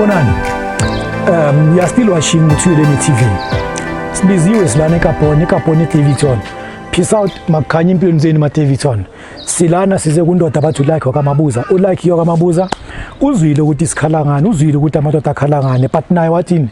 Sanibonani. We are still watching Uthuleleni TV. Sibiziwe silana eKapone TV. Peace out makhanya impilo zeni ma TV. Silana size kundoda abathu like wakamabuza. Ulike yokwamabuza. Uzwile ukuthi sikhala ngani, uzwile ukuthi amadoda akhala ngani, but naye wathini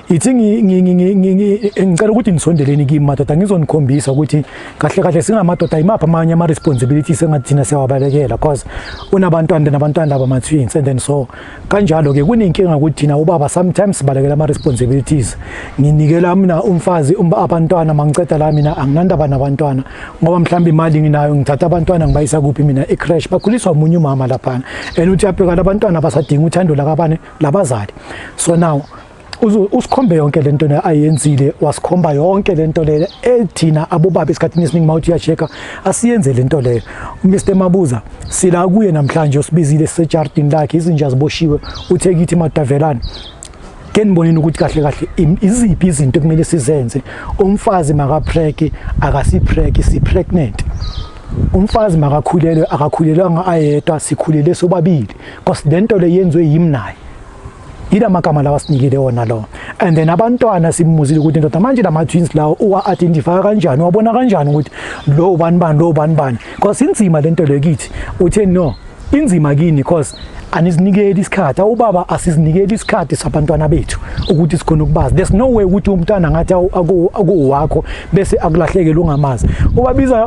ithi ngicela ukuthi nisondeleni kimi madoda ngizonikhombisa ukuthi kahle kahle singamadoda imapha amanye ama responsibilities engathina siyawabalekela because unabantwana abama twins and then so kanjalo ke kunenkinga ukuthi thina ubaba sometimes sibalekela ama responsibilities. Nginikela mina umfazi abantwana mangiceda la mina anginandaba nabantwana ngoba mhlawumbe imali nginayo ngithatha abantwana ngibayisa kuphi mina ecrash bakhuliswa umunye umama lapha and uthi yapeka labantwana basadinga uthando lakabane labazali. So now usikhombe yonke lento ayenzile wasikhomba yonke lento le ethina abobaba esikhathini esiningi mawuthi uyacheka asiyenze lento le. Mr Mabuza sila kuye namhlanje usibizile sejardini lakhe izinja ziboshiwe uthe kithi madavelana ke niboneni ukuthi kahle kahle iziphi izinto kumele sizenze. Umfazi makapreke akasipreke si pregnant. Umfazi makakhulelwe akakhulelwanga ayedwa sikhulele sobabili because lento le yenziwe yimi naye. Ila magama lawa sinikile wona lo and then abantwana simuzile ukuthi ndoda manje lama twins lawo uwa identify kanjani wabona kanjani ukuthi lo bani because inzima lento le kithi uthe no inzima kini because anizinikeli isikhathi ubaba asizinikeli isikhathi sabantwana bethu ukuthi sikhona ukubaza. There's no way ukuthi umntwana ngathi akuwakho bese akulahlekela ungamazi.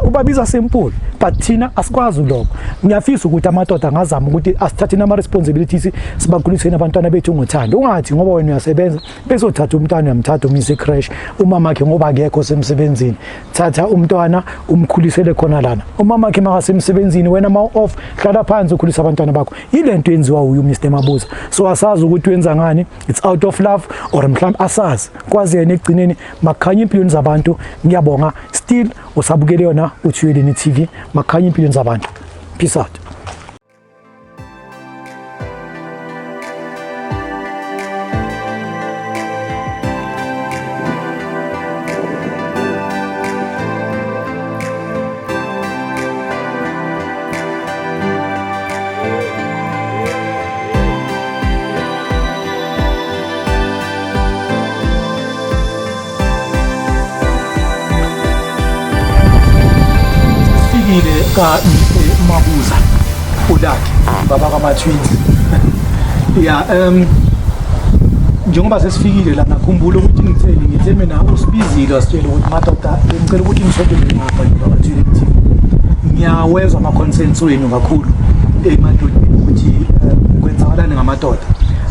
Ubabiza simple but thina asikwazi lokho. Ngiyafisa ukuthi amadoda ngazama ukuthi asithathe nama responsibilities sibakhuliseni abantwana bethu ngothando. Ungathi ngoba wena uyasebenza bese uthatha umntwana uyamthatha umise crash umama wakhe ngoba akekho semsebenzini. Thatha umntwana umkhulisele khona lana. Umama wakhe makasemsebenzini wena ma off hlala phansi ukhulisa abantwana bakho. Ilento yenziwa uyu Mr Mabuza. So asazi ukuthi wenza ngani, it's out of love or mhlawumbe asazi kwazi yena egcineni makhanya impilo zabantu. Ngiyabonga still usabukele yona Uthuleleni TV makhanya impilo zabantu. Peace out. Ka Mabuza ulakhe baba kama twins. Yeah, njengoba sesifikile la nakhumbula ukuthi ngithe mina usibizile wasitshela ukuthi madoda ngicela ukuthi ngisondele ngapha baba twins. Ngiyawezwa ama concerns wenu kakhulu emadodeni ukuthi kwenzakalani ngamadoda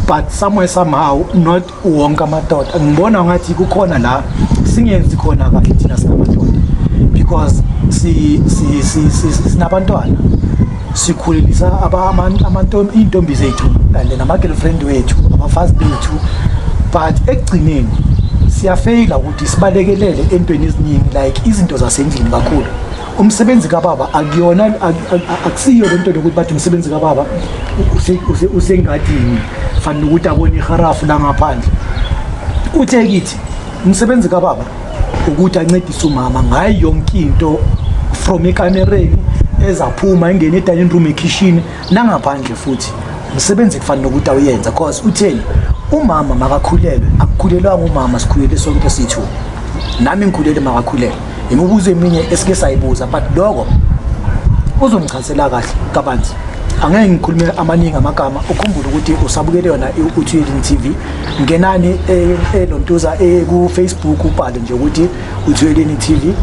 but somewhere somehow not wonke amadoda ngibona ngathi kukhona la singenzi khona kahle thina singamadoda because sinabantwana sikhulelisa intombi zethu kanye nama girlfriend wethu abafazi bethu but ekugcineni siyafaila ukuthi sibalekelele entweni eziningi like izinto zasendlini kakhulu. Umsebenzi kaBaba akuyona akusiyo lento ukuthi bathi umsebenzi kaBaba usengadini fanele ukuthi abone iharafu la ngaphandle. Uthe kithi umsebenzi kaBaba ukuthi ancedise umama ngayo yonke into from ekamereni ezaphuma ingene edining room ekitchen nangaphandle futhi umsebenzi kufanele ukuthi awuyenza because utheni umama makakhulelwe akukhulelwanga umama sikhulele sonke sithu nami ngikhulele makakhulele. Imibuzo eminye esike sayibuza but lokho uzongichazela kahle kabanzi angeke ngikhulume amaningi amagama ukhumbula ukuthi usabukele yona Uthuleleni TV. Ngenani elontuza ku Facebook ubhale nje ukuthi Uthuleleni TV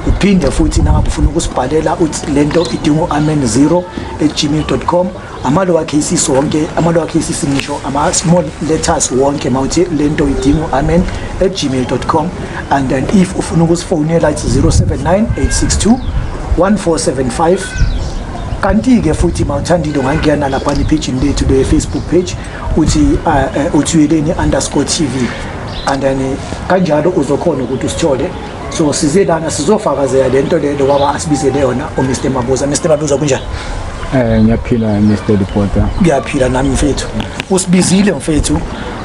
uphinde futhi nangabe ufuna ukusibhalela uthi lento idinga amen0@gmail.com amalo wakhe isiso wonke amalo wakhe isisi ngisho ama small letters wonke mawuthi lento idinga amen@gmail.com and then if ufuna ukusifonela it's 0798621475. Kanti ke futhi mawuthandile ungangena lapha page lethu le Facebook page uthi Uthuleleni_TV and then kanjalo uzokhona ukuthi usithole. So size lana sizofakazela lento le ngoba asibizele yona uMr Mabuza. Mr Mabuza kunjani? Ngiyaphila Mr Reporter. Ngiyaphila nami mfethu. Usibizile mfethu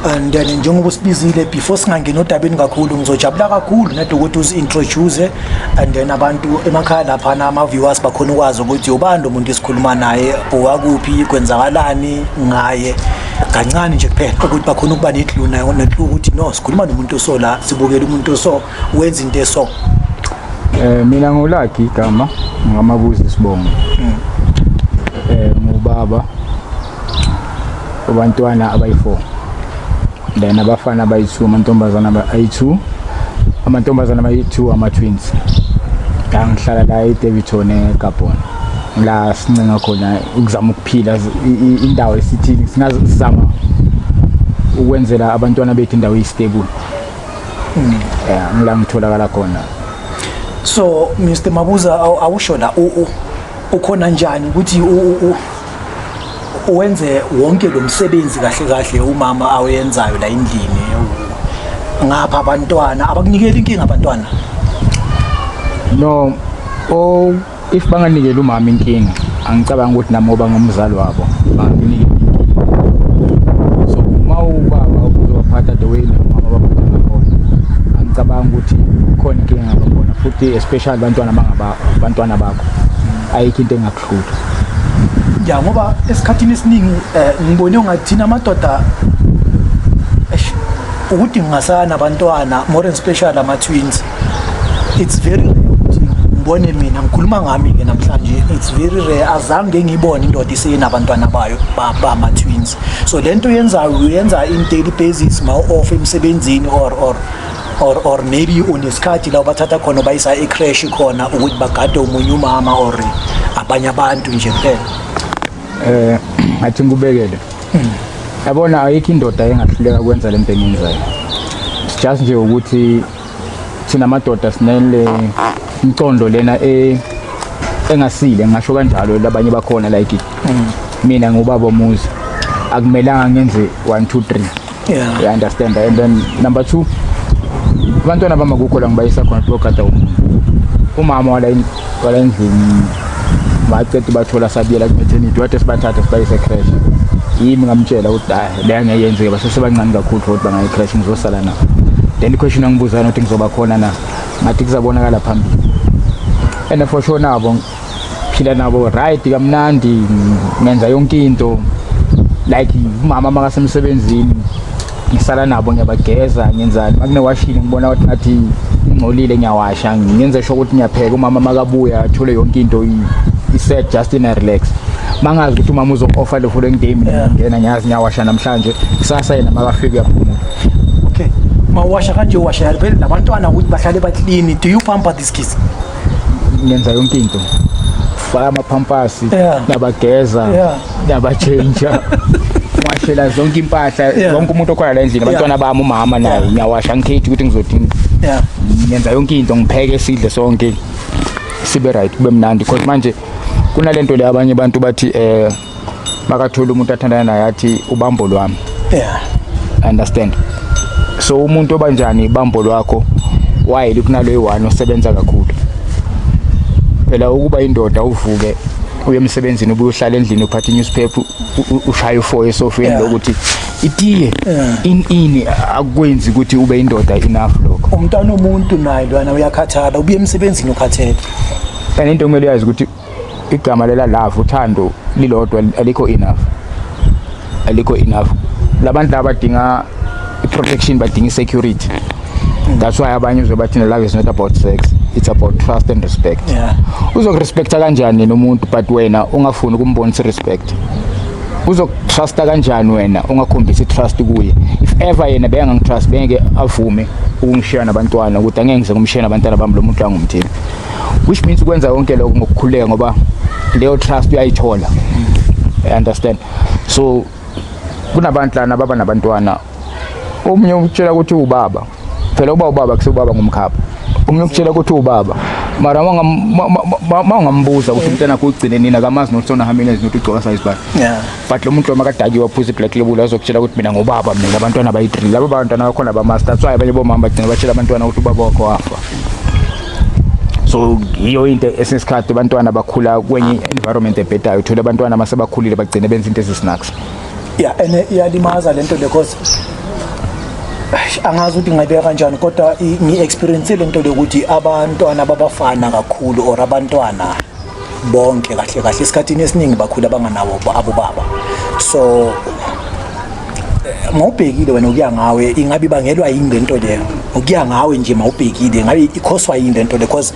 and then njengoba usibizile before singangena odabeni kakhulu ngizojabula kakhulu nedi ukuthi uzi-introduce and then abantu emakhaya lapha ama viewers bakhona ukwazi ukuthi ubani lo muntu esikhuluma naye owakuphi kwenzakalani ngaye kancane nje kuphela ukuthi bakhona ukuba neclue nayo neclue ukuthi no sikhuluma nomuntu oso la sibukela umuntu oso wenza into eso. Mina ngolakhi igama ngamabuza isibongo. Ngubaba abantwana abayi4 then abafana abayi2 amantombazana abayi2 amantombazana abayi2 ama-twins. Ngihlala la eDaveyton eGabon la sincenga khona ukuzama ukuphila indawo esithini singazama ukwenzela abantwana bethu indawo estable. Ngila ngitholakala khona. So Mr Mabuza awusho la ukhona njani ukuthi uwenze wonke lo msebenzi kahle kahle umama awenzayo la endlini ngapha abantwana abakunikela inkinga abantwana? No, if banganikela umama inkinga angicabanga ukuthi nami ngoba ngumzali wabo banginikela. So mawubaba uzowaphatha the way nomama baphatha ngakhona angicabanga ukuthi khona inkinga ngabona futhi especially abantwana bakho ayikho into engakuhlupha. Ya ngoba esikhathini esiningi ngibone ungathina amadoda ukuthi ngingasana abantwana more especially ama-twins. It's very rare ukuthi ngibone mina ngikhuluma ngami ke namhlanje it's very rare azange ngibone indoda isenabantwana bayo bama-twins. So lento uyenza in daily basis ma off emsebenzini or maybe unesikhathi la bathatha khona bayisa ecrash khona ukuthi bagade umunye umama or abanye abantu nje kuphela. Athi ngubekele. Yabona ayikho indoda engahluleka kwenza lento enyenzayo. Just nje ukuthi sina madoda sinele imcondo lena engasile ngisho kanjalo labanye bakhona like mina ngubaba omuzi akumelanga ngenze 1 2 3. You understand? And then number 2 abantwana bamakukho la ngibayisa khona lokada umama wala endlini baqedwe bathola sabiyela ku-maternity wathi sibathatha sibayise crash. Yimi ngamtshela ukuthi le ngeke yenzeke basesebancane kakhulu ukuthi bangayi crash ngizosala nabo. Then question angibuzana ukuthi ngizoba khona na ngathi kuzabonakala phambili. And for sure nabo phila nabo right kamnandi ngenza yonke into like umama makasemsebenzini ngisala nabo ngiyabageza ngenzani makunewashini ngibona ukuthi ngathi ingcolile ngiyawasha ngenze sho ukuthi ngiyapheka umama makabuya athole yonke into iset just in a relax mangazi ukuthi umama uzo-offer the following day mina ngena ngiyazi ngiyawasha namhlanje kusasa yena makafika uyaphumula. Okay, mawasha kanje uwasha phela nabantwana ukuthi bahlale baklini. Do you pamper these kids? Ngenza yonke into faka amapampasi nabageza nabatshentsha washela zonke impahla wonke umuntu okhona la endlini abantwana bami umama naye ngiyawasha ngikhethi ukuthi ngizodinga ngenza yonke into ngipheke sidle sonke sibe right kube mnandi because manje kunalento le abanye abantu bathi makathola umuntu athandana naye athi ubambo lwami. Understand? So umuntu obanjani ibambo lwakho wayeli kunalo one osebenza kakhulu phela ukuba indoda uvuke uye emsebenzini ubuye uhlala endlini uphatha newspaper ushaya u4 esofeni lokuthi itiye ini akwenzi ukuthi ube indoda enough lokho. Umntwana umuntu naye lwana uyakhathala ubuye emsebenzini ukhathele. And into kumele yazi ukuthi igama lela love uthando lilodwa alikho enough. Labantu abadinga protection badinga security. That's why abanye uzobathina love is not about sex, it's about trust and respect. Uzokurespecta kanjani nomuntu but wena ungafuni ukumbonisa respect? Uzokutrusta kanjani wena ungakhombisa trust kuye? If ever yena beyangangitrust bengeke avume ukungishare nabantwana ukuthi angeke ngize ngumshare nabantwana bami lo muntu angumthini. Which means ukwenza konke lokho ngokukhuleka ngoba leyo trust uyayithola. I understand? So kunabantu lana baba nabantwana omunye ukutshela ukuthi ubaba phela ubaba kusubaba ngumkhapha. Omunye ukutshela ukuthi ubaba mara mangambuza ukuthi umntana kugcine nina kamazi notsona hamile nokuthi ugcoka size bani. But lo muntu makadakiwa phuze black label azokutshela ukuthi mina ngobaba mina abantwana bayi3 labo bantwana bakhona ba master. That's why abanye bomama bagcina batshela abantwana ukuthi ubaba wakho wafa. So iyo into esesikhathi abantwana bakhula kwenye environment ebhedayo uthola abantwana masebakhulile bagcina benza into ezisnacks. And iyalimaza lento because angazi ukuthi ngayibeka kanjani kodwa ngi-experience lento ukuthi abantwana babafana kakhulu or abantwana bonke kahle kahle esikhathini esiningi bakhula banganawo abo baba. So mawubhekile wena ukuya ngawe ingabe bangelwa yini lento leyo ukuya ngawe nje mawubhekile ngabe ikhoswa yini lento le because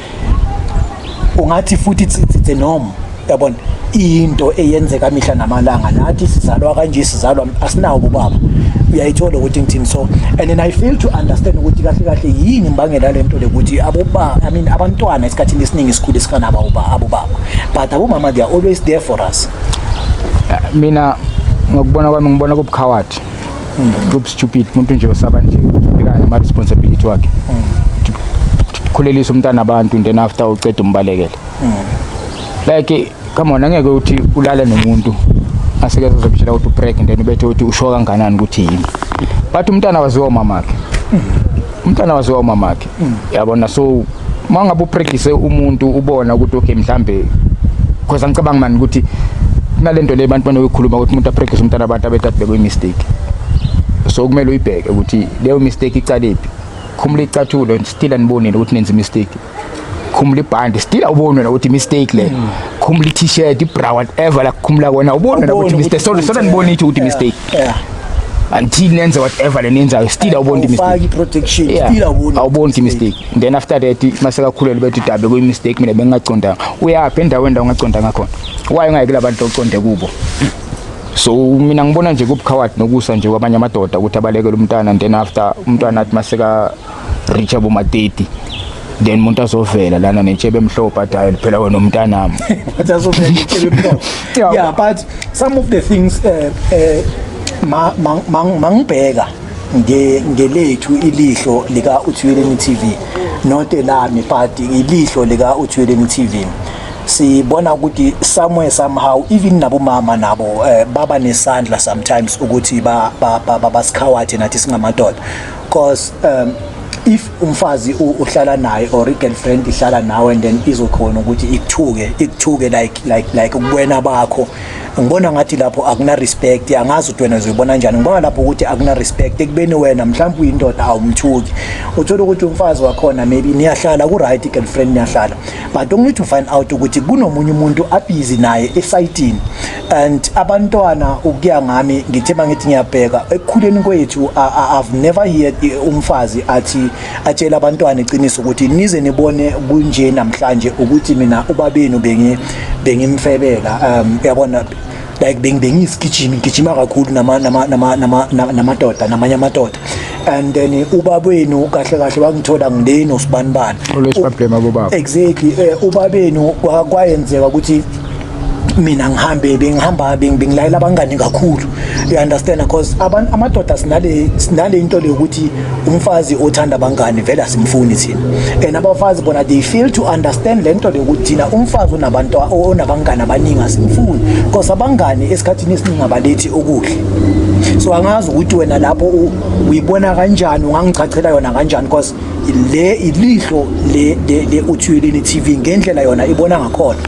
ungathi futhi it's a norm yabona into eyenzeka mihla namalanga nathi sizalwa kanje sizalwa asinawo bobaba uyayithola ukuthi ngithini so and then I fail to understand ukuthi kahle kahle yini imbangela lento le ukuthi abantwana esikhathini esiningi isikhulu esikana abobaba but abomama they are always there for us. Mina ngokubona kwami ngibona kubukhawati stupid umuntu nje osaba nje ubhekana nama responsibility wakhe khulelisa umntana abantu then after uceda umbalekele like come on angeke uthi ulala nomuntu aseke uzokutshela ukuthi upregnant then ubethe uthi usho kanganani ukuthi yini but umntana waziwa umamakhe umntana waziwa umamakhe yabona so mangabe upractice umuntu ubona ukuthi okay mhlambe because ngicabanga manje ukuthi kunalento le abantu banokukhuluma ukuthi umuntu apractice umntana abantu abethathu bekwe mistake so kumele uyibheke ukuthi leyo mistake icalephi khumula icathulo still anibonile ukuthi nenza mistake khumula ibhandi still awubona ukuthi mistake le khumula t-shirt ibra whatever la khumula wona ubona ukuthi mistake so nibona ukuthi mistake until nenza whatever lenenzayo still awubona mistake protection still awubona mistake then after that maseka khulele bethi dabe kwe mistake mina bengaconda uyaphi endaweni ungaconda ngakhona why ungayeke labantu oconde kubo so mina ngibona nje kubukhawadi nokusa nje kwabanye amadoda ukuthi abalekele umntana then after umntwana athi maseka reach abo ma30 then umuntu azovela lana netshebe emhlophe athi phela wena umntanami but azovela netshebe emhlophe yeah but some of the things mangibheka ngelethu ilihlo lika Uthuleleni TV not elami but ilihlo lika Uthuleleni TV sibona ukuthi somewhere somehow even nabo mama nabo baba nesandla sometimes ukuthi basikhawathi nathi singamadoda because if umfazi uhlala naye or girlfriend ihlala nawe and then izokhona ukuthi ikuthuke like ubwena bakho ngibona ngathi lapho akuna respect angazi ukuthi wena uzobona kanjani ngibona lapho ukuthi akuna respect ekubeni wena mhlawumbe uyindoda awumthuki uthola ukuthi umfazi wakhona maybe niyahlala ku right girlfriend niyahlala but don't need to find out ukuthi kunomunye umuntu abhizi naye esayitini and abantwana ukuya ngami ngithema ngithi ngiyabheka ekukhuleni kwethu I've never heard umfazi athi atshela abantwana iqiniso ukuthi nize nibone kunje namhlanje ukuthi mina ubabeni bengimfebela yabona like ngigijima kakhulu namadoda namanye amadoda and then ubabenu kahle kahle bangithola ngileni osibanibani always problem abobaba exactly ubabenu kwayenzeka ukuthi mina ngihamba bengilayela abangani kakhulu you understand because amadoda sinale into le ukuthi umfazi othanda abangani vela simfuni thina and abafazi bona they fail to understand lento le ukuthi thina umfazi onabantu onabangani abaningi asimfuni because abangani esikhathini esiningi abalethi okuhle so angazi ukuthi wena lapho uyibona kanjani ungangichachela yona kanjani because le ilihlo le Uthuleleni TV ngendlela yona ibona ngakhona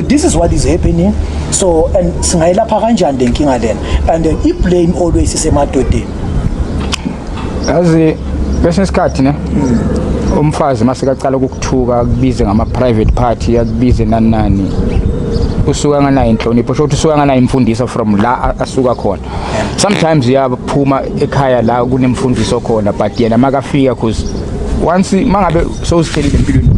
this is what is happening so and singayilapha kanjani lenkinga lena and then I blame always isemadodeni yazi bese isikhathi ne umfazi masekacala ukukuthuka kubize ngama private party akubize nani usuka ngana inhlonipho sho ukuthi usuka ngana imfundiso from la asuka khona sometimes yaphuma ekhaya la kunemfundiso khona but yena makafika cause once mangabe sowusithelile empilweni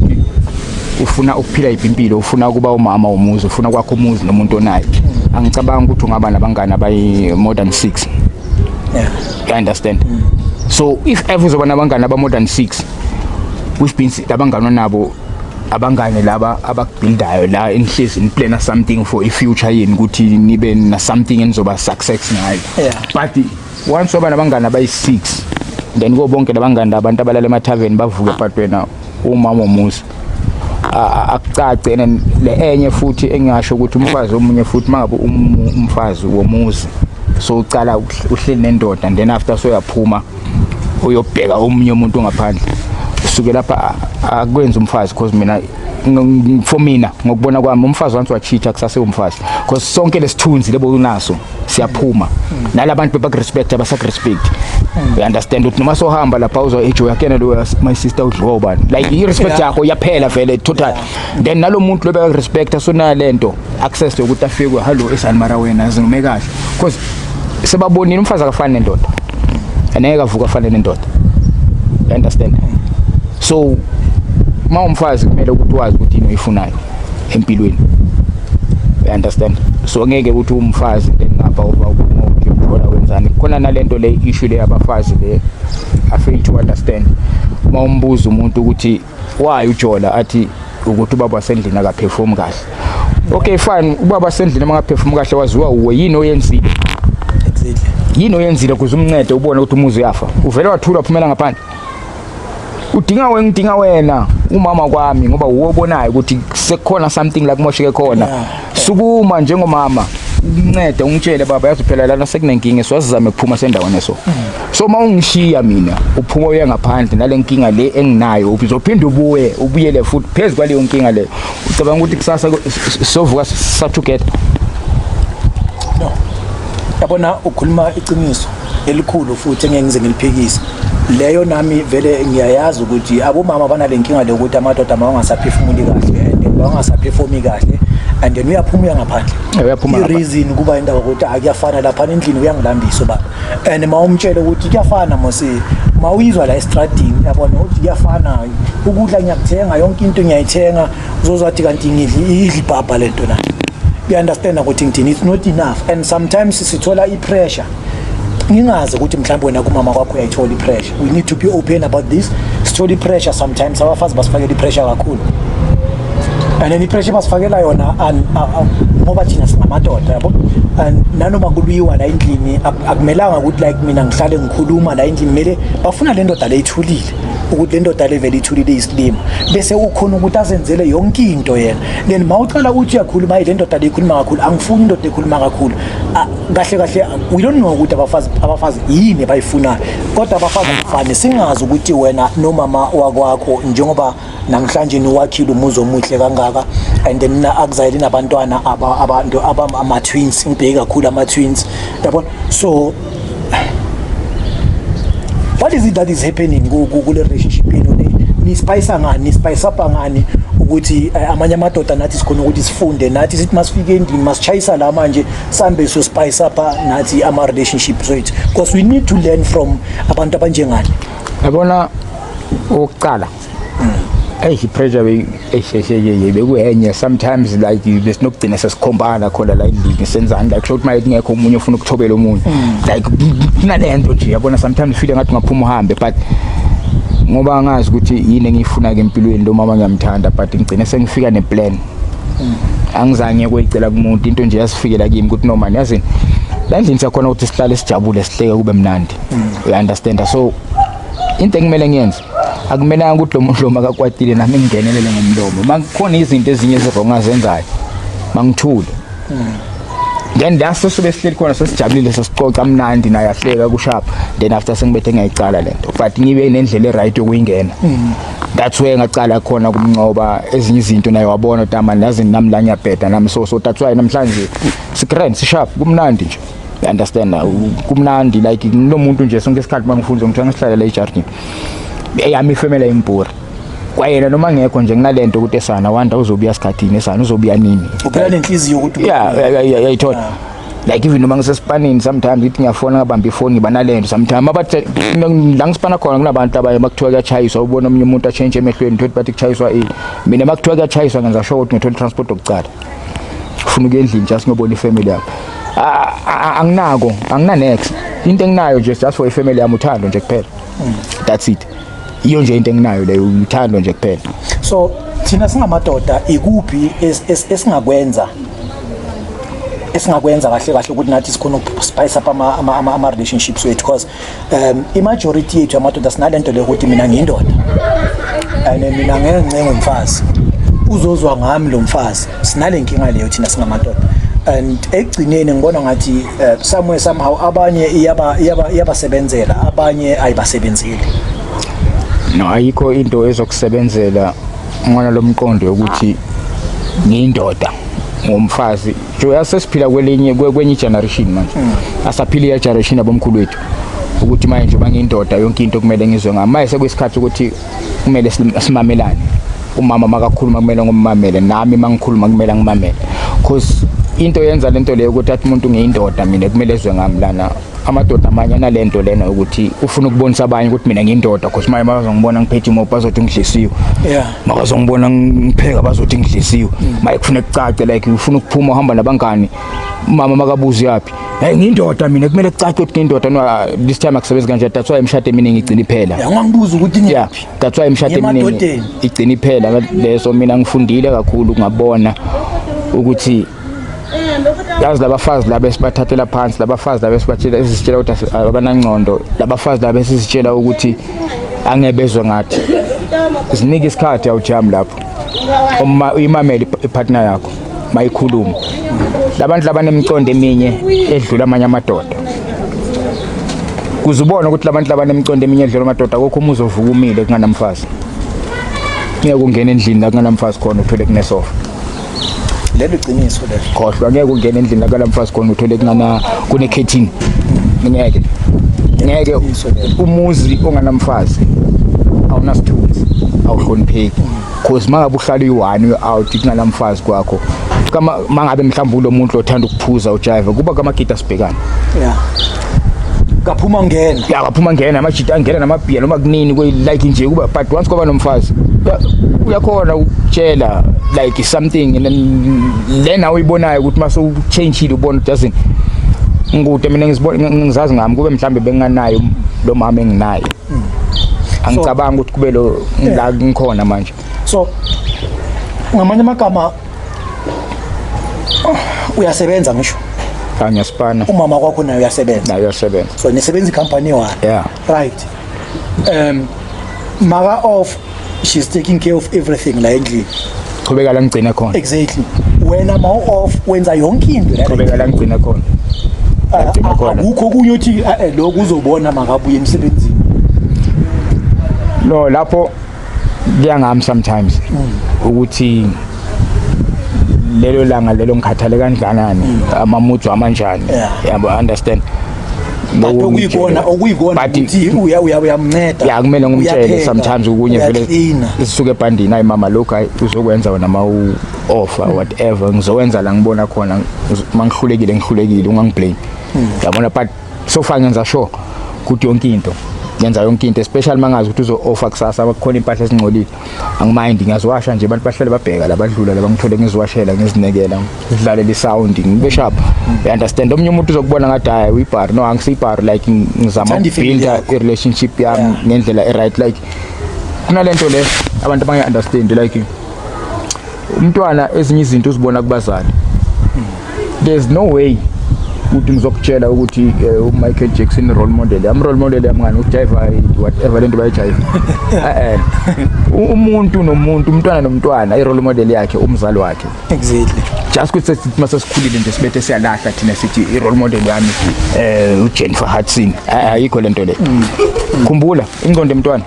ufuna ukuphila impilo ufuna kuba umama womuzi ufuna kwakho umuzi nomuntu onayo angicabanga ukuthi ungaba nabangani abayi more than 6 yeah you understand so if ever uzoba nabangani aba more than 6 which means labangani nabo abangani laba abakubuildayo la enhlizini plan something for a future yini ukuthi nibe na something enizoba success ngayo but once uba nabangani abayi 6 then go bonke labangani abantu abalala emathaveni bavuke but wena umama womuzi akucace le enye futhi engisho ukuthi umfazi omunye futhi mangabe umfazi womuzi so ucala uhleli nendoda and then after so yaphuma uyobheka omunye umuntu ngaphandle usuke lapha akwenza umfazi because mina for mina ngokubona kwami umfazi once wachicha kusase umfazi because sonke lesithunzi lebo unaso siyaphuma nalabantu bakurespect abasakurespect you understand ukuthi noma sohamba lapha uzo ejo yakena lo my sister udliwa bani like i respect yakho yaphela vele total then nalo muntu lo bakurespect asona lento access ukuthi afike hello esanmara wena zingume kahle because sebabonile umfazi akafani nendoda aneke avuka afane nendoda. You understand? So umfazi kumele ukuthi wazi ukuthi yini oyifunayo empilweni. You understand? So ngeke ukuthi umfazi ngapha ngoba wenzani khona nalento le issue le abafazi le I fail to understand. Umbuza umuntu ukuthi why ujola athi ukuthi ubaba sendlini akaperform kahle. Okay fine, ubaba sendlini mangaperform kahle waziwa uwe yini oyenzile. Exactly. Yini oyenzile kuze umncede ubone ukuthi umuzi uyafa. Uvela wathula uphumela ngaphandle. Udinga wena umama kwami ngoba uwobonayo ukuthi sekukhona something la kumosheke khona. Sukuma njengomama uncede ungitshele baba yazi phela lana sekunenkinga siwazizame ukuphuma sendaweni eso. So mawungishiya mina uphuma uye ngaphandle nalenkinga le enginayo uzophinda ubuyele futhi phezulu kwaleyo nkinga le. Ucabanga ukuthi kusasa sovuka sa together. No. Yabona ukhuluma iqiniso elikhulu futhi engeke ngize ngiliphikise. Leyo nami vele ngiyayazi ukuthi abomama banalenkinga lokuthi amadoda mawangasaphefumuli kahle and mawangasaperformi kahle and then uyaphuma ngaphandle. Uyaphuma. Reason kuba indaba ukuthi akuyafana lapha endlini uyangilambisa baba. And mawumtshela ukuthi kuyafana mose mawuyizwa la estradini yabona ukuthi kuyafana ukudla ngiyakuthenga yonke into ngiyayithenga uzozathi kanti ngidli ibhabha lento na. You understand ukuthi ngithini it's not enough and sometimes sithola ipressure. Ngingazi ukuthi mhlawumbe wena kumama kwakho uyayithola ipressure. We need to be open about this. Sithola ipressure sometimes abafazi basifakela ipressure kakhulu. And then ipressure basifakela yona ngoba thina singamadoda yabo. And nanoma kuliwa la endlini akumelanga ukuthi like mina ngihlale ngikhuluma la endlini mele bafuna le ndoda le ithulile ukuthi le ndoda le vele ithulile isilimo bese ukhona ukuthi azenzele yonke into yena. Then mawucala uthi uyakhuluma le ndoda le ikhuluma kakhulu angifuni indoda ekhuluma kakhulu. Kahle we don't know ukuthi abafazi yini bayifunayo kodwa abafazi kufane singazi ukuthi wena nomama wakwakho njengoba namhlanje niwakhile umuzi omuhle kangaka and then akuzayile nabantwana abantu ama twins ngibheka kakhulu ama twins yabo. So what is it that is happening kule relationship yenu ni spice up ngani ukuthi amanye amadoda nathi sikhona ukuthi sifunde nathi sithi masifike endini masichayisa la manje sambe so spice up nathi ama relationships wethu because we need to learn from abantu abanjengani. Yabona ukuqala pressure bekuyenye sometimes like besinokugcina sesikhombana khona la endlini senzani like short mind ngekho umunye ufuna ukuthobela umuntu like kunalento nje yabona sometimes feel ngathi ngaphuma uhambe but ngoba ngazi ukuthi yini engifuna ke empilweni lo mama ngiyamthanda but ngigcina sengifika neplan. Angizange kuyicela kumuntu into nje yasifikela kimi ukuthi no man yazini la ndlini sakhona ukuthi sihlale sijabule sihleke kube mnandi. You understand? So into engimele ngiyenze akumelanga ukuthi lo muntu lo makakwatile nami ngingenelele ngomlomo mangikhona izinto ezinye ezirong azenzayo mangithule. Then that's so besihleli khona sesijabulile sesicoca mnandi naye ahleka kushap then after sengibethe ngiyicala lento but ngibe nendlela eright yokuyingena. That's why ngacala khona kumncoba ezinye izinto naye wabona ukuthi amani yazi nami la ngiyabheda nami so that's why namhlanje sigrand sishap kumnandi nje. You understand? Kumnandi like nomuntu nje sonke isikhathi mangifunza ukuthi ngihlala la ejardini eyami family impura kwayena noma ngekho nje nginalento ukuthi esana wanda uzobuya isikhathini esana uzobuya nini uphela lenhliziyo ukuthi yayithola like even noma ngisespanini sometimes ithi ngiyafona ngabamba ifoni ngiba nalento sometimes abathi la ngisipana khona kunabantu abaye bakuthiwa kuyachayiswa ubona omunye umuntu achange emehlweni ukuthi bathi kuchayiswa mina bakuthiwa kuyachayiswa ngenza sure ukuthi ngithola transport okucala ufuna ukuyendlini just ngobona ifamily yakho. Angina next into enginayo just for ifamily yami uthando nje kuphela. That's it. Iyo nje into enginayo leyo uthando nje kuphela. So thina singamadoda ikuphi esingakwenza kahle ukuthi nathi sikhona ukuspice up ama relationships wethu because imajority yethu amadoda sinalento le ukuthi mina ngiyindoda and mina ngeke ngumfazi uzozwa ngami lo mfazi sinalenkinga leyo thina singamadoda. And ekugcineni ngibona ngathi somewhere somehow abanye iyabasebenzela abanye ayibasebenzeli. No ayikho into ezokusebenzela ngona lomqondo ukuthi ngiyindoda ngomfazi nje yasesiphila kwenye generation manje. Asaphila ya generation abomkhulu wethu ukuthi manje bangiyindoda yonke into kumele ngizwe ngami manje sekuyisikhathi ukuthi kumele simamelane. Umama makakhuluma kumele ngomamele nami mangikhuluma kumele ngimamele because into yenza lento leyo ukuthi athi umuntu ngiyindoda mina kumele ezwe ngami lana amadoda amanye analento lena ukuthi ufuna ukubonisa abanye ukuthi mina ngiyindoda because maye bazongibona ngiphethe imoto bazothi ngidlisiwe makazongibona ngipheka bazothi ngidlisiwe maye kufuna kucace like ufuna ukuphuma uhamba nabangani mama makabuza yapi hey ngiyindoda mina kumele kucace ukuthi ngiyindoda no this time akusebenza kanje that's why imshado eminingi igcina iphela ngiyangibuza ukuthi ngiyaphi that's why imshado eminingi igcina iphela leso mina ngifundile kakhulu ngabona ukuthi yazi labafazi laba esibathathela phansi labafazi laba esibatshela esisitshela ukuthi abanangcondo labafazi laba esisitshela ukuthi angebezwe ngathi sinika isikhathi awujam lapho uma uyimamela ipartner yakho mayikhuluma labantu labanemcondo eminye edlula amanye amadoda kuzubona ukuthi labantu labanemcondo eminye edlula amadoda akukho umuzi ovuka umile kunganamfazi ngeke ungena endlini la kunganamfazi khona uthole kunesofa lelo iqiniso lelo khohlwa ngeke ungena endlini la kunganamfazi khona uthole kune curtain ngeke umuzi onganamfazi awunasithunzi awuhlonipheki because mangabe uhlala uyi-1 out kunganamfazi kwakho kama mangabe mhlawumbe lo muntu othanda ukuphuza ujive kuba kamagida sibhekana kaphuma ngena amajita angena namabhiya noma kunini like nje kuba but once kwaba nomfazi uyakhona ukutshela like something lena uyibonayo ukuthi mase uchangile ubona doesn't ngikude mina ngizazi ngami kube mhlambe benganayo lo mama enginayo angicabanga ukuthi kube lo la ngikhona manje so ngamanye amagama uyasebenza ngisho ngiyasipana umama kwakho naye uyasebenza so nisebenza company one right mara of she's taking care of everything la endlini qhubeka la ngicina khona exactly wena ma off wenza yonke into la qhubeka la ngicina khona akukho kunye uthi lokho uzobona makabuye emsebenzini no lapho ngiyangami sometimes ukuthi lelo langa lelo ngikhathale kanjani amamuthu amanjani yabo understand okuyikona ukuthi uyamnceda kumele ngumtshele sometimes ukunye vele sisuke ebhandini hayi mama lokho uzokwenza wena ma offer whatever ngizowenza la ngibona khona mangihlulekile ungangiblame yabona but so far ngenza sure ukuthi yonke into ngenza yonke into especially mangazi ukuthi uzo-offer kusasa abakhona impahla ezingcolile angimind ngiyaziwasha nje abantu bahlale babheka labadlula labangithole ngiziwashela ngizinekela ngidlalela isound ngibe sharp you understand omunye umuntu uzokubona ngathi hayi uyibhari no angisiyibhari like ngizama ukubuild a relationship yami ngendlela e-right like kunalento le abantu abangayi-understand like umntwana ezinye izinto uzibona kubazali there's no way ukuthi ngizokutshela ukuthi uMichael Jackson role model role model yamngani ujive whatever lento bayijive umuntu nomuntu umntwana nomntwana role model yakhe umzali wakhe exactly just ukuthi mase sikhulile nje sibethe siyalahla thina sithi role model yami uJennifer Hudson ayikho lento le khumbula ingqondo emntwana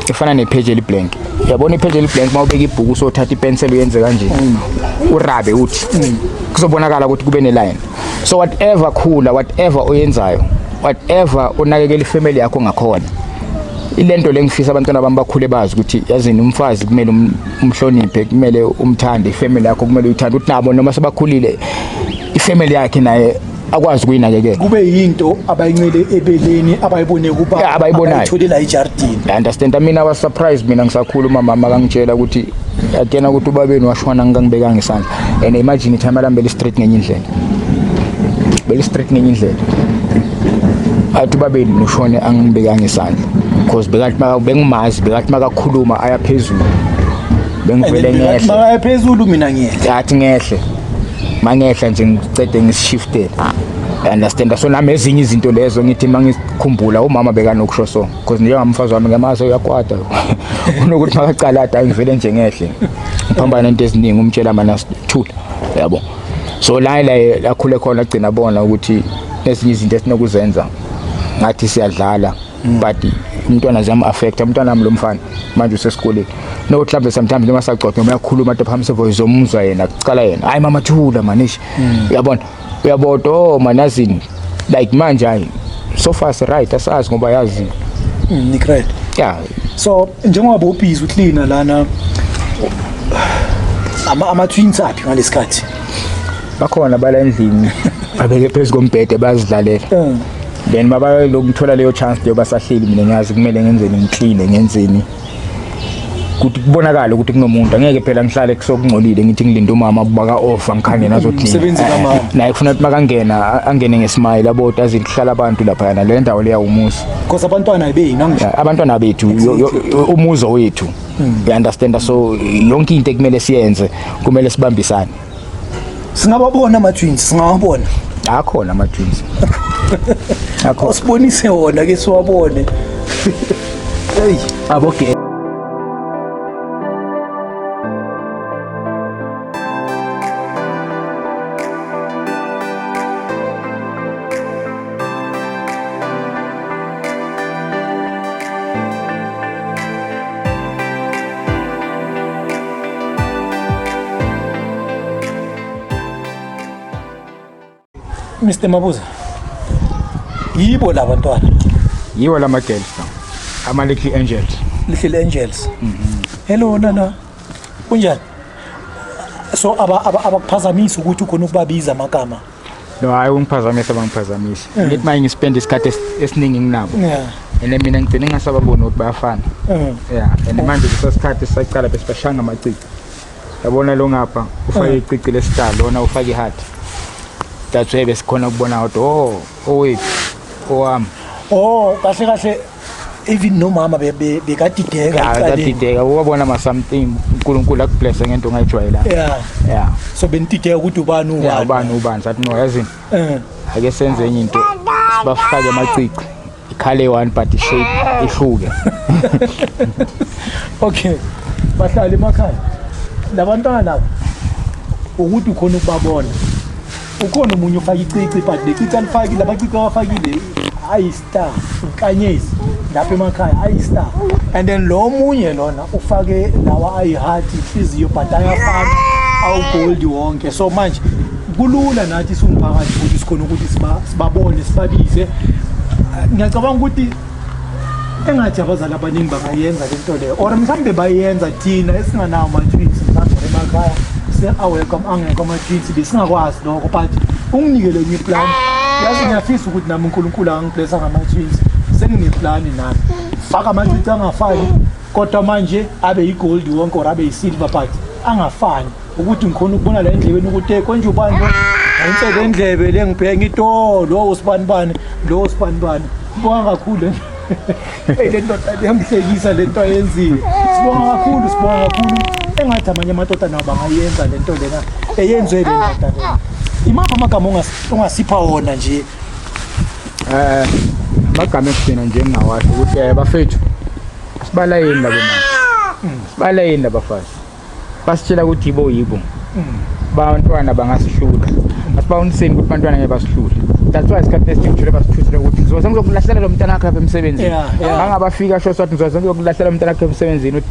ifana nepage eliblank yabona ipage eliblank mawubeka ibhuku usothatha ipencil uyenze kanje urabe uthi kuzobonakala ukuthi kube neline so whatever khula whatever oyenzayo whatever unakekela ifamily yakho ngakhona ilento lengifisa abantwana bami bakhule bazi ukuthi yazini umfazi kumele umhloniphe kumele umthande ifamily yakho kumele uyithande uthi nabo noma sebakhulile ifamily yakhe naye akwazi ukuyinakekela kube yinto abayincele ebeleni abayibone kuba abayitholela ejardini understand mina I was surprised mina ngisakhuluma mama kangitshela ukuthi atena ukuthi ubabeni washwana ngangibekanga isandla and imagine time alambele street ngenye indlela athi babeni nishone angibekanga isandla because bekathi bengimazi bekathi makakhuluma aya phezulu bengivele ngehle maka phezulu mina ngehle yathi ngehle mangehla nje ngicede ngishiftele understand so nami ezinye izinto lezo ngithi mangikhumbula umama bekanokusho so because njengamfazi wami ngamazo uyakwada unokuthi makacala ade ngivele nje ngehle ngiphambana nento eziningi umtshela mana sithula yabo so la lakhule khona agcina bona ukuthi ezinye izinto esinokuzenza ngathi siyadlala but umntwana zami affect umntwana nami lo mfana manje usesikoleni no mhlawumbe sometimes noma sacoca noma yakhuluma into phambi sevoice omuzwa yena kucala yena hayi mama thula manishi uyabona uyabodo manazini like manje hayi so far right asazi ngoba yazi ni great yeah so njengoba ubhizi uhlina lana ama twins aphi ngalesikhathi bakhona bala endlini babeke phezu kombhede bazidlalela then baba lokuthola leyo chance leyo basahleli mina ngiyazi kumele ngenzeni ngiclean ngenzeni kuthi kubonakala ukuthi kunomuntu angeke phela ngihlale kusokungcolile ngithi ngilinde umama baka offer ngikhangena azoclean umsebenzi kamama naye kufuna ukuthi makangena angene ngesmile abode azihlala abantu lapha yana le ndawo leya umuzi because abantwana beyina abantwana bethu umuzo wethu you understand so yonke into ekumele siyenze kumele sibambisane singababona ama-twins singababona akhona ama-twins akho sibonise wona ke siwabone hey aboke Mr. Mabuza, yibo labantwana? Yibo lama-girls, ama-little angels. Little angels? Hello, Nana. Kunjani? So, abakuphazamisa ukuthi ukhona ukubabiza amagama? No, hayi ungiphazamisa abangiphazamisa. Ngithi manje ngispend isikhathi esiningi nginabo. And mina ngigcine ngingasababoni ukuthi bayafana. And manje kusesikhathi sisaqala bese bashanga amacici. Yabona lo ngapha ufake icici lesitalo, lona ufake iheart. That's why besikhona ukubona ukuthi owethu owami kahle kahle even nomama bekadideka ubona ma something uNkulunkulu akubless ngento ongayijwayela so benidideka ukuthi ubani sathi no yazini ake senze enye into sibafake amacici ikhale one but shape ihluke okay bahlala emakhaya labantwana laba ukuthi ukhona ukubabona ukhona umunye ufaka icici but lecici alifaki labacici abafakile ayi-star unkanyezi lapha emakhaya ayi-star and then lo munye lona ufake lawa ayi-heart ihliziyo but ayafana awu-gold wonke so manje kulula nathi singumphakathi ukuthi sikhona ukuthi sibabone sibabize ngiyacabanga ukuthi engathi abazali abaningi bangayenza le nto leyo or mhlawumbe bayenza thina esinganawo ama-twins mhlawumbe emakhaya awelcome angekho ama-twins besingakwazi lokho but unginikele enye plan yazi ngiyafisa ukuthi nami uNkulunkulu angiblessa ngama-twins sengineplani nami faka amacici angafani kodwa manje abe yi-gold wonke or abe yi-silver but angafani ukuthi ngikhona ukubona la endlebeni ukuthi konje ubani ngayinhle le ndlebe le ngibheka ito lo usibanibani lo usibanibani sibonga kakhulu le ndoda yangihlekisa le nto ayenzile sibonga kakhulu engathi amanye amadoda nabo bangayenza le nto lena eyenzwe le ndoda lena imapha amagama ongasipha wona nje amagama ekugcina nje engingawasho ukuthi bafethu sibalayeni labo manje sibalayeni labafazi basitshela ukuthi yibo bantwana bangasihluka asibawuniseni ukuthi bantwana ngeke basihlule that's why isikhathi esiningi basithusile ukuthi ngizoze ngizokulahlela lo mntana wakhe emsebenzini angabafika sho sathi ngizoze ngiyokulahlela umntana wakhe emsebenzini ukuthi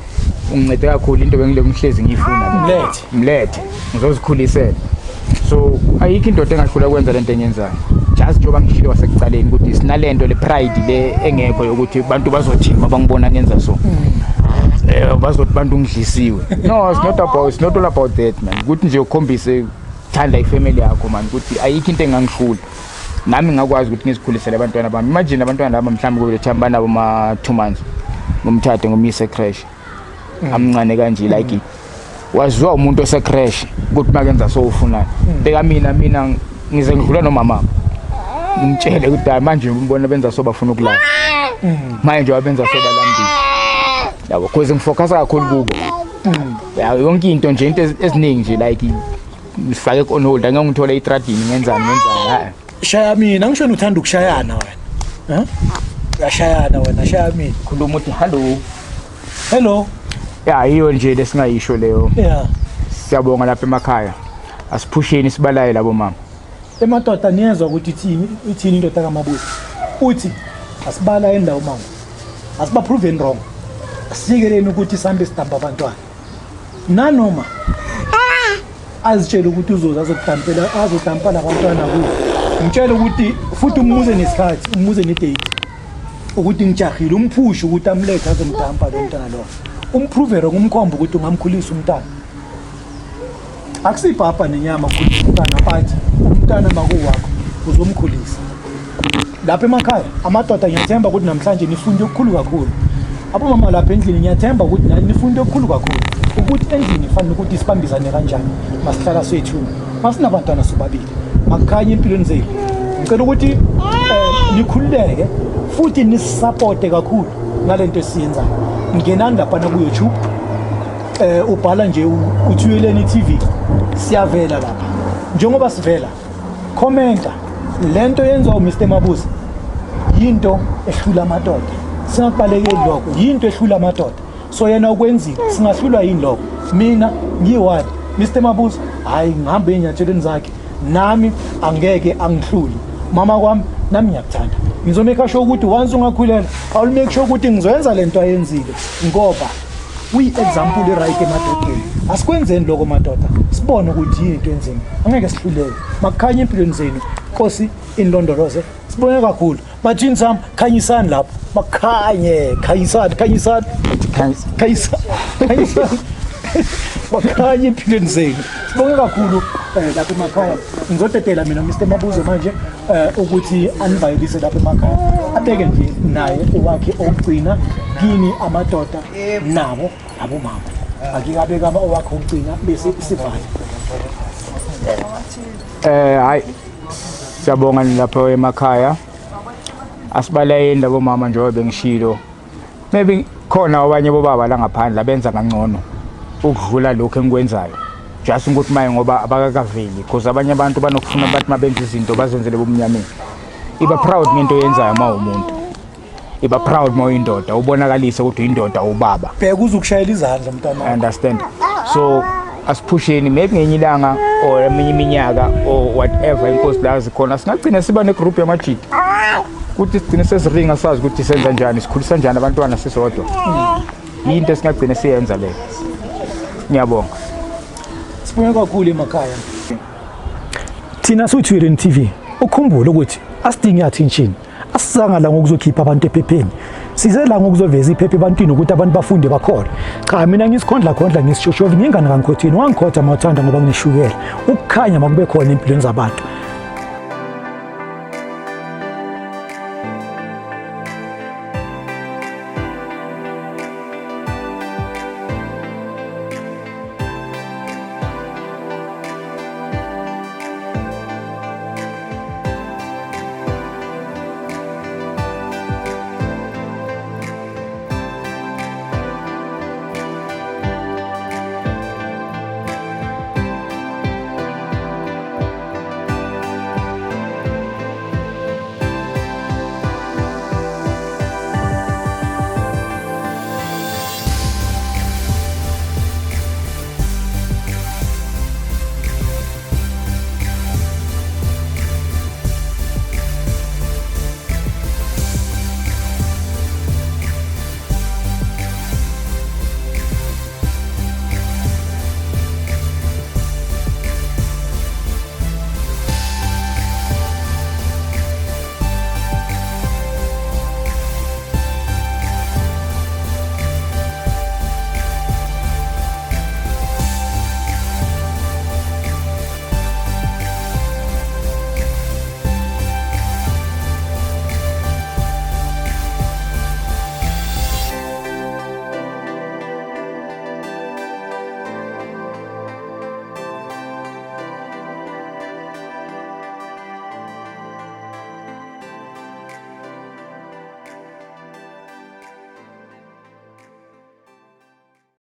ungincede kakhulu into bengile ngihlezi ngiyifuna mlethe ngizozikhulisela so ayikho indoda engahlula kwenza lento enyenzayo just njengoba ngishilo wasekucaleni ukuthi sinalento le pride le engekho yokuthi abantu bazothini mabangibona ngenza so bazothi bantu ngidlisiwe no it's not all about that man ukuthi nje ukhombise thanda ifamily yakho man ukuthi ayikho into engangihlula nami ngakwazi ukuthi ngizikhulisele abantwana bami imagine abantwana laba mhlawumbe kube thamba nabo ma 2 months ngomthathe ngomyise crash amncane kanje like waziwa umuntu osecrash ukuthi makenza so ufunani beka mina ngize ngidlula nomama ngimtshele ukuthi manje umbona benza so bafuna ukulala manje wabenza so balambile yabo cause ngifocus kakhulu kubo yonke into nje into eziningi nje like ngifake on hold angeke ngithole itradini ngenzani shaya mina ngisho uthanda ukushayana wena yashayana wena shaya mina khuluma uthi hello iyo nje lesingayisho leyo siyabonga lapha emakhaya asiphusheni sibalaye labo mama emadoda niyezwa ukuthi ithini indoda kaMabuza uthi asibala endawo mama asiba proven wrong sikeleni ukuthi sambe sidamba abantwana nanoma azitshela ukuthi uzoza azodampela abantwana kuwo ngitshela ukuthi futhi umuze nesikhathi umuze nedate ukuthi ngijahile umphushe ukuthi amlethe azomdampa lo mntana lo umprovera ngumkhomba ukuthi ungamkhulisa umntana akusipapa nenyama ukukhulisa umntana bathi umntana makuwakho uzomkhulisa. Lapha emakhaya amadoda ngiyathemba ukuthi namhlanje nifunde okukhulu kakhulu. Abomama lapha endlini ngiyathemba ukuthi nifunde okukhulu kakhulu ukuthi endlini kufanele ukuthi sibambisane kanjani masihlala swethu masinabantwana sobabili makukhanye empilweni zenu. Ngicela ukuthi nikhululeke futhi nisupporte kakhulu ngalento esiyenzayo. Ngenani lapha na ku YouTube ubhala nje Uthuleleni TV siyavela lapha. Njengoba sivela commenta lento yenziwa uMr Mabuza yinto ehlula amadoda. Singakubalekeli lokho yinto ehlula amadoda. So yena ukwenzile singahlulwa yini lokho. Mina ngiyiwani Mr Mabuza hayi ngihambe enyathelweni zakhe nami angeke angihluli. Mama kwami nami ngiyakuthanda. Ngizomeka sure ukuthi once ungakhulela I'll make sure ukuthi ngizoyenza lento ayenzile ngoba uyi-example right emadodeni. Asikwenzeni lokho madoda sibone ukuthi yini into enzima angeke sihluleke makukhanye empilweni zenu. Nkosi inilondoloze sibone kakhulu bathini sami khanyisani lapho makukhanye khanyisani makukhanye empilweni zenu sibone kakhulu lapha emakhaya. Ngizodedela mina Mr Mabuza manje ukuthi anivayelise lapha emakhaya abeke nje naye owakhe okugcina kini amadoda nabo abomama akikabeka owakhe okugcina bese sivale. Hayi siyabonga lapho emakhaya asibalayeni labo mama njengoba bengishilo maybe khona abanye bobaba la ngaphandle abenza kangcono ukudlula lokho engikwenzayo just ukuthi maye ngoba abakakaveli because abanye abantu banokufuna bathi mabenza izinto bazenzele bomnyameni. Iba proud ngento yenzayo uma umuntu iba proud uma uyindoda ubonakalise ukuthi uyindoda ubaba bheka uzukushayela izandla mntwana. Understand? So asiphusheni maybe ngenye ilanga or eminye iminyaka or whatever inkosi la zikhona singagcina siba ne group yamajiki ukuthi sigcine sesiringa sazi ukuthi senza njani sikhulisa njani abantwana sisodwa. Yinto esingagcina siyenza leyo. Ngiyabonga. Sibonga kakhulu emakhaya. Thina Uthuleleni TV ukhumbule ukuthi asidingi attention. Asizanga la ngokuzokhipha abantu ephepheni. Sizela ngokuzoveza iphephe ebantwini ukuthi abantu bafunde bakhona. Cha mina ngisikhondla ngisishoshovi ngingana kankhothini wangikhotha mathanda ngoba nginishukela. Ukukhanya makube khona empilweni zabantu.